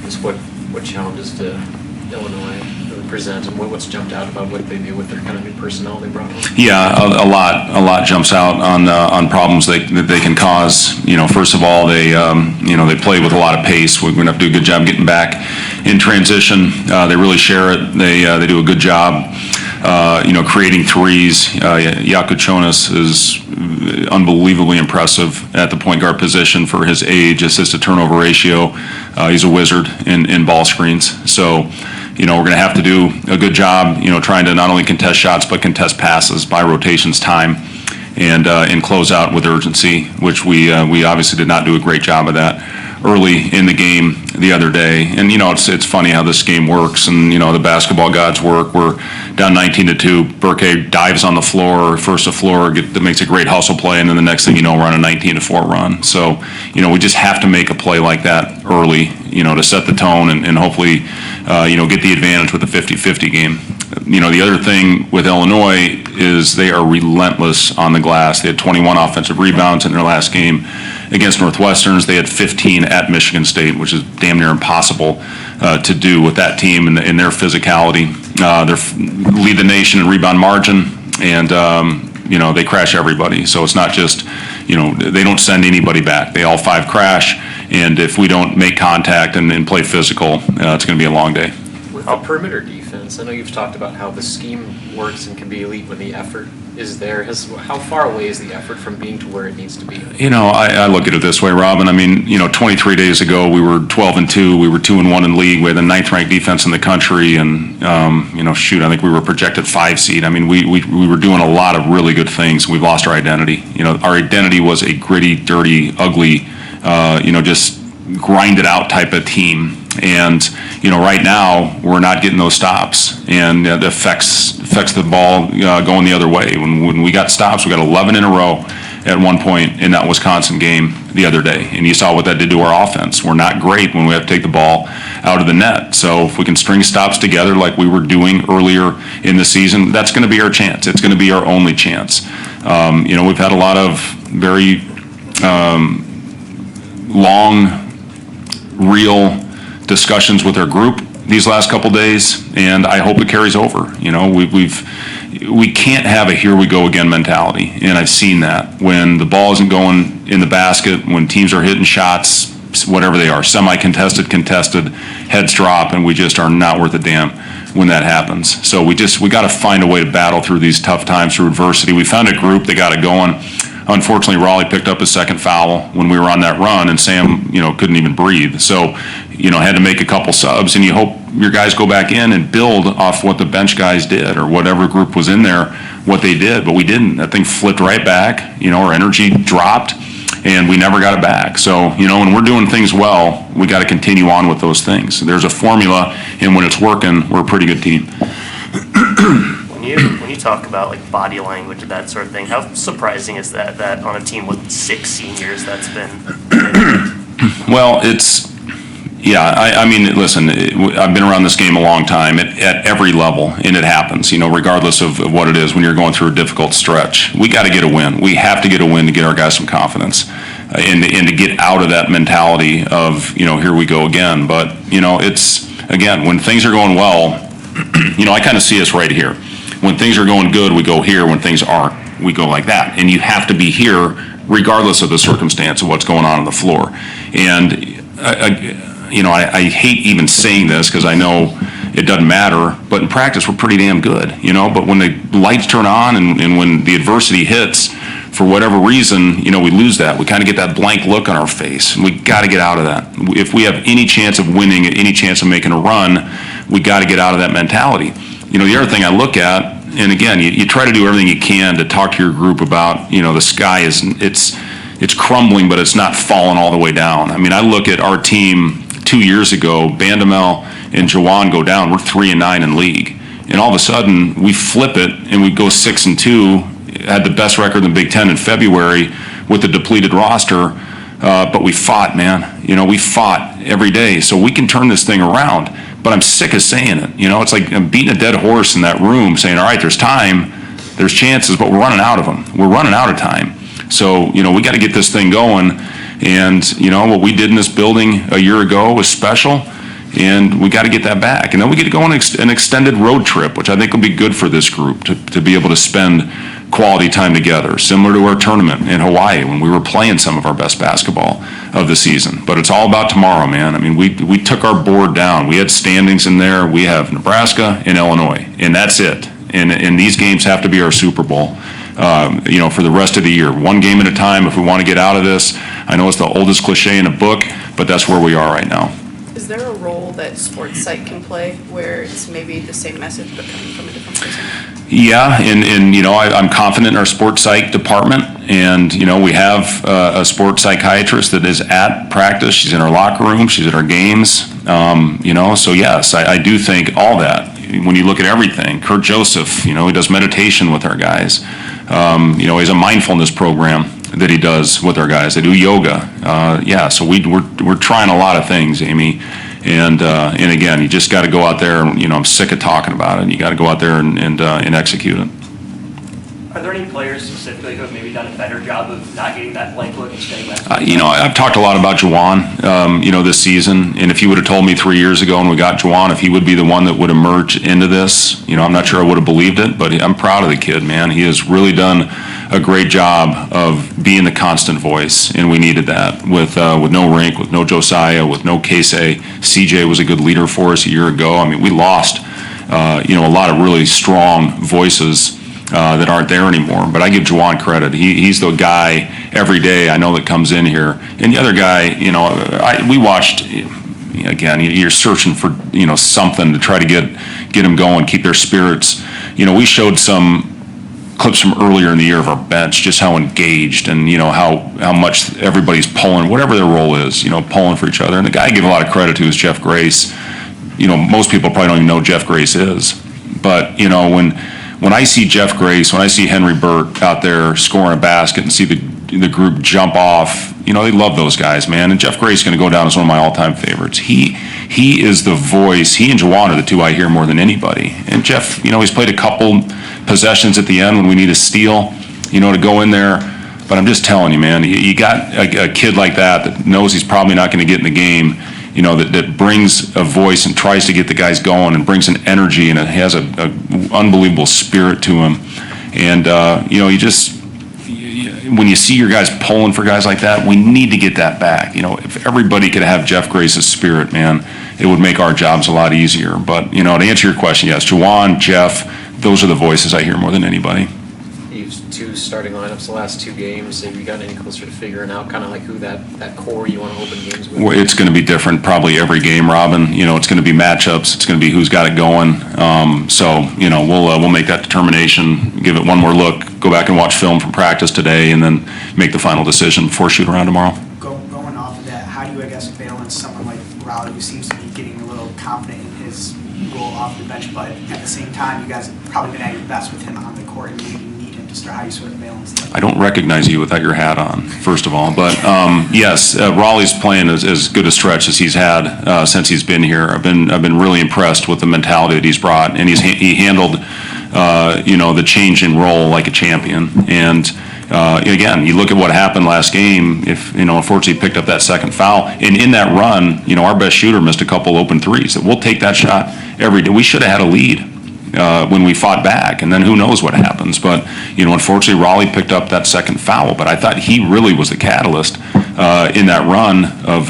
Just what challenges do Illinois present, and what's jumped out about what they do with their kind of new personnel they brought on? Yeah, a lot jumps out on problems that they can cause. First of all, they play with a lot of pace. We're going to have to do a good job getting back in transition. They really share it. They do a good job. Creating threes. Jaco Jonas is unbelievably impressive at the point guard position for his age, assist-to-turnover ratio. He's a wizard in ball screens. So, we're going to have to do a good job, trying to not only contest shots, but contest passes by rotations time and close out with urgency, which we obviously did not do a great job of that early in the game the other day. And, it's funny how this game works, and, the basketball gods work. We're down 19-2. Burke dives on the floor, first to floor, that makes a great hustle play, and then the next thing you know, we're on a 19-4 run. So, we just have to make a play like that early, to set the tone and hopefully, get the advantage with the 50-50 game. The other thing with Illinois is they are relentless on the glass. They had 21 offensive rebounds in their last game against Northwestern's. They had 15 at Michigan State, which is damn near impossible to do with that team and their physicality. They lead the nation in rebound margin, and they crash everybody. So it's not just, they don't send anybody back. They all five crash, and if we don't make contact and play physical, it's going to be a long day. With the perimeter defense, I know you've talked about how the scheme works and can be elite when the effort is there. How far away is the effort from being to where it needs to be? I look at it this way, Robin. 23 days ago we were 12-2. We were 2-1 in league. We had the 9th-ranked defense in the country, and I think we were projected 5 seed. We were doing a lot of really good things. We've lost our identity. Our identity was a gritty, dirty, ugly, just grinded out type of team. And right now we're not getting those stops, and it affects the ball going the other way. When we got stops, we got 11 in a row at one point in that Wisconsin game the other day, and you saw what that did to our offense. We're not great when we have to take the ball out of the net. So if we can string stops together like we were doing earlier in the season, that's going to be our chance. It's going to be our only chance. We've had a lot of very long, real discussions with our group these last couple days, and I hope it carries over. We can't have a here we go again mentality, and I've seen that when the ball isn't going in the basket, when teams are hitting shots, whatever they are, semi-contested, contested, heads drop, and we just are not worth a damn when that happens. So we got to find a way to battle through these tough times, through adversity. We found a group that got it going. Unfortunately, Rollie picked up his second foul when we were on that run, and Sam, couldn't even breathe. So, had to make a couple subs, and you hope your guys go back in and build off what the bench guys did, or whatever group was in there, what they did. But we didn't. That thing flipped right back. Our energy dropped, and we never got it back. So, when we're doing things well, we got to continue on with those things. There's a formula, and when it's working, we're a pretty good team. When you talk about like body language and that sort of thing, how surprising is that on a team with 6 seniors that's been? Well, listen, I've been around this game a long time at every level, and it happens, regardless of what it is when you're going through a difficult stretch. We got to get a win. We have to get a win to get our guys some confidence and to get out of that mentality of, here we go again. But, it's, again, when things are going well, I kind of see us right here. When things are going good, we go here. When things aren't, we go like that. And you have to be here regardless of the circumstance of what's going on the floor. And, I hate even saying this because I know it doesn't matter, but in practice, we're pretty damn good, But when the lights turn on and when the adversity hits, for whatever reason, we lose that. We kind of get that blank look on our face, and we got to get out of that. If we have any chance of winning, any chance of making a run, we got to get out of that mentality. The other thing I look at, and again, you try to do everything you can to talk to your group about, the sky it's crumbling, but it's not falling all the way down. I look at our team 2 years ago, Bandamel and Juwan go down. We're 3-9 in league. And all of a sudden, we flip it, and we go 6-2, had the best record in the Big Ten in February with a depleted roster, but we fought, man. We fought every day. So we can turn this thing around. But I'm sick of saying it. It's like I'm beating a dead horse in that room saying, all right, there's time, there's chances, but we're running out of them. We're running out of time. So, we got to get this thing going. And, what we did in this building a year ago was special. And we got to get that back. And then we get to go on an extended road trip, which I think will be good for this group to be able to spend quality time together, similar to our tournament in Hawaii when we were playing some of our best basketball of the season. But it's all about tomorrow, man. I mean, we took our board down. We had standings in there. We have Nebraska and Illinois, and that's it. And these games have to be our Super Bowl, for the rest of the year. One game at a time if we want to get out of this. I know it's the oldest cliche in a book, but that's where we are right now. Is there a role that sports site can play where it's maybe the same message but coming from a different person? Yeah, and I'm confident in our sports psych department, and we have a sports psychiatrist that is at practice. She's in our locker room. She's at our games. So yes, I do think all that. When you look at everything, Kurt Joseph, he does meditation with our guys. He has a mindfulness program that he does with our guys. They do yoga. So we're trying a lot of things, Amy. And again, you just got to go out there. And, I'm sick of talking about it. You got to go out there and execute it. Are there any players specifically who have maybe done a better job of not getting that blank look and staying with? I've talked a lot about Juwan, this season. And if you would have told me 3 years ago when we got Juwan, if he would be the one that would emerge into this, I'm not sure I would have believed it. But I'm proud of the kid, man. He has really done a great job of being the constant voice, and we needed that with no Rink, with no Josiah, with no Casey. CJ was a good leader for us a year ago. I mean, we lost, a lot of really strong voices that aren't there anymore. But I give Juwan credit. He's the guy every day I know that comes in here. And the other guy, we watched. Again, you're searching for something to try to get them going, keep their spirits. We showed some clips from earlier in the year of our bench, just how engaged and how much everybody's pulling, whatever their role is, pulling for each other. And the guy I give a lot of credit to is Jeff Grace. Most people probably don't even know who Jeff Grace is, but when I see Jeff Grace, when I see Henry Burt out there scoring a basket and see the group jump off, they love those guys, man. And Jeff Grace is going to go down as one of my all-time favorites. He is the voice. He and Juwan are the two I hear more than anybody. And Jeff, he's played a couple possessions at the end when we need a steal, to go in there. But I'm just telling you, man, you got a kid like that knows he's probably not going to get in the game, that brings a voice and tries to get the guys going and brings an energy and it has a unbelievable spirit to him. And, when you see your guys pulling for guys like that, we need to get that back. If everybody could have Jeff Grace's spirit, man, it would make our jobs a lot easier. But, to answer your question, yes, Juwan, Jeff, those are the voices I hear more than anybody. You've two starting lineups the last two games. Have you gotten any closer to figuring out kind of like who that core you want to open games with? Well, it's going to be different probably every game, Robin. It's going to be matchups. It's going to be who's got it going. We'll make that determination, give it one more look, go back and watch film from practice today, and then make the final decision before shoot around tomorrow. Going off of that, how do you, balance someone like Rollie who seems to be getting a little confident in his role off the bench, but at the same time, you guys have probably been at your best with him on the court and maybe need him to start. How do you sort of balance that? I don't recognize you without your hat on, first of all. But yes, Raleigh's playing as good a stretch as he's had since he's been here. I've been really impressed with the mentality that he's brought, and he handled the change in role like a champion. And again, you look at what happened last game. If unfortunately he picked up that second foul, and in that run, our best shooter missed a couple open threes. We'll take that shot every day. We should have had a lead when we fought back, and then who knows what happens. But unfortunately, Rollie picked up that second foul. But I thought he really was the catalyst in that run of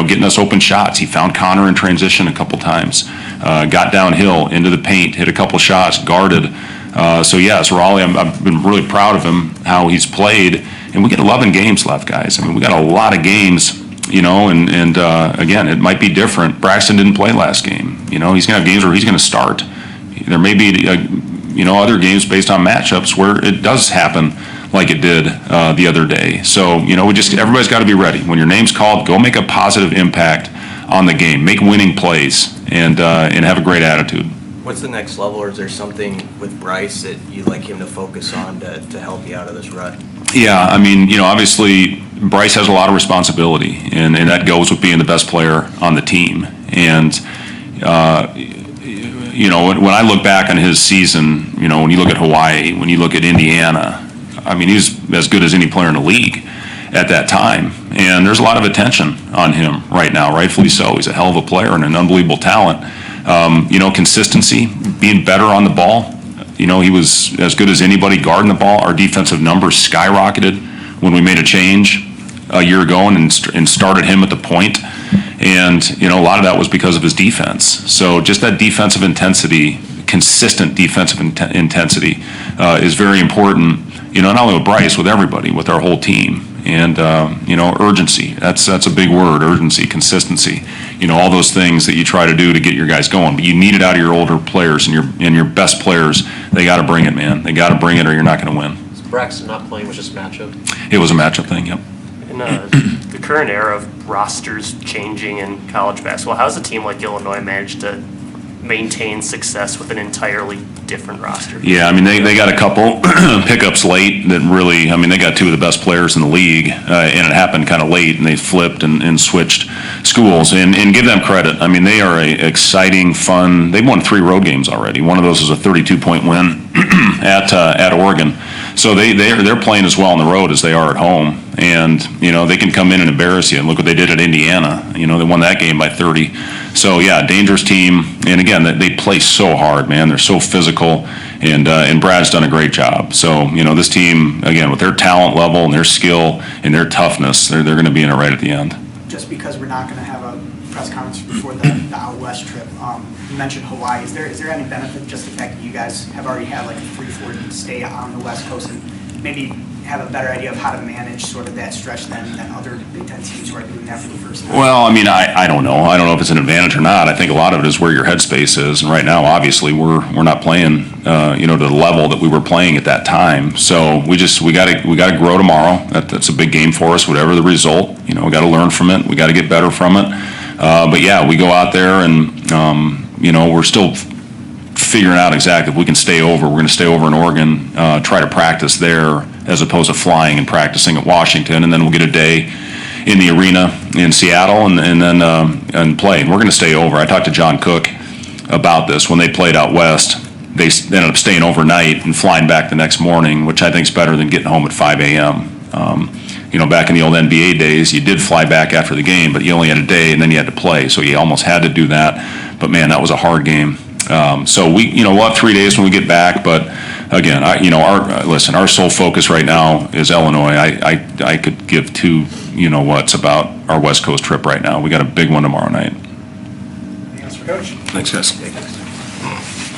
getting us open shots. He found Connor in transition a couple times, got downhill into the paint, hit a couple shots, guarded. So yes, Rollie, I've been really proud of him, how he's played. And we get 11 games left, guys. I mean, we got a lot of games, and again, it might be different. Braxton didn't play last game. He's going to have games where he's going to start. There may be, other games based on matchups where it does happen like it did the other day. So, everybody's got to be ready. When your name's called, go make a positive impact on the game. Make winning plays and have a great attitude. What's the next level, or is there something with Brice that you'd like him to focus on to help you out of this rut? Yeah, I mean, obviously Brice has a lot of responsibility, and that goes with being the best player on the team. And, when I look back on his season, when you look at Hawaii, when you look at Indiana, I mean, he's as good as any player in the league. at that time. And there's a lot of attention on him right now, rightfully so. He's a hell of a player and an unbelievable talent. Consistency, being better on the ball. He was as good as anybody guarding the ball. Our defensive numbers skyrocketed when we made a change a year ago and started him at the point. And, a lot of that was because of his defense. So just that defensive intensity, consistent defensive intensity is very important, not only with Brice, with everybody, with our whole team. And, urgency, that's a big word, urgency, consistency, all those things that you try to do to get your guys going. But you need it out of your older players and your best players. They got to bring it, man. They got to bring it or you're not going to win. So Braxton not playing was just matchup? It was a matchup thing, yep. In the current era of rosters changing in college basketball, how has a team like Illinois managed to maintain success with an entirely different roster? Yeah, they got a couple pickups late that really, they got two of the best players in the league, and it happened kind of late, and they flipped and switched schools, and give them credit. They are a exciting, fun, they've won 3 road games already. One of those was a 32-point win at Oregon. So they're playing as well on the road as they are at home, and they can come in and embarrass you. And look what they did at Indiana. They won that game by 30. So yeah, dangerous team. And again, they play so hard, man. They're so physical, and Brad's done a great job. So this team, again, with their talent level and their skill and their toughness, they're going to be in it right at the end. Just because we're not going to have a press conference before the out west trip, you mentioned Hawaii. Is there any benefit just the fact that you guys have already had like a 3-4 stay on the West Coast and maybe have a better idea of how to manage sort of that stretch than other Big Ten teams who are doing that for the first time? Well, I don't know. I don't know if it's an advantage or not. I think a lot of it is where your headspace is. And right now, obviously, we're not playing, to the level that we were playing at that time. So we got to grow tomorrow. That's a big game for us. Whatever the result, we got to learn from it. We got to get better from it. But yeah, we go out there and we're still figuring out exactly if we can stay over. We're going to stay over in Oregon, try to practice there as opposed to flying and practicing at Washington, and then we'll get a day in the arena in Seattle and then and play. And we're going to stay over. I talked to John Cook about this. When they played out west, they ended up staying overnight and flying back the next morning, which I think is better than getting home at 5 a.m. Back in the old NBA days, you did fly back after the game, but you only had a day and then you had to play, so you almost had to do that. But man, that was a hard game. So we'll have 3 days when we get back, but again, our sole focus right now is Illinois. I could give two, what's about our West Coast trip right now. We got a big one tomorrow night. Thanks for Coach. Thanks, guys.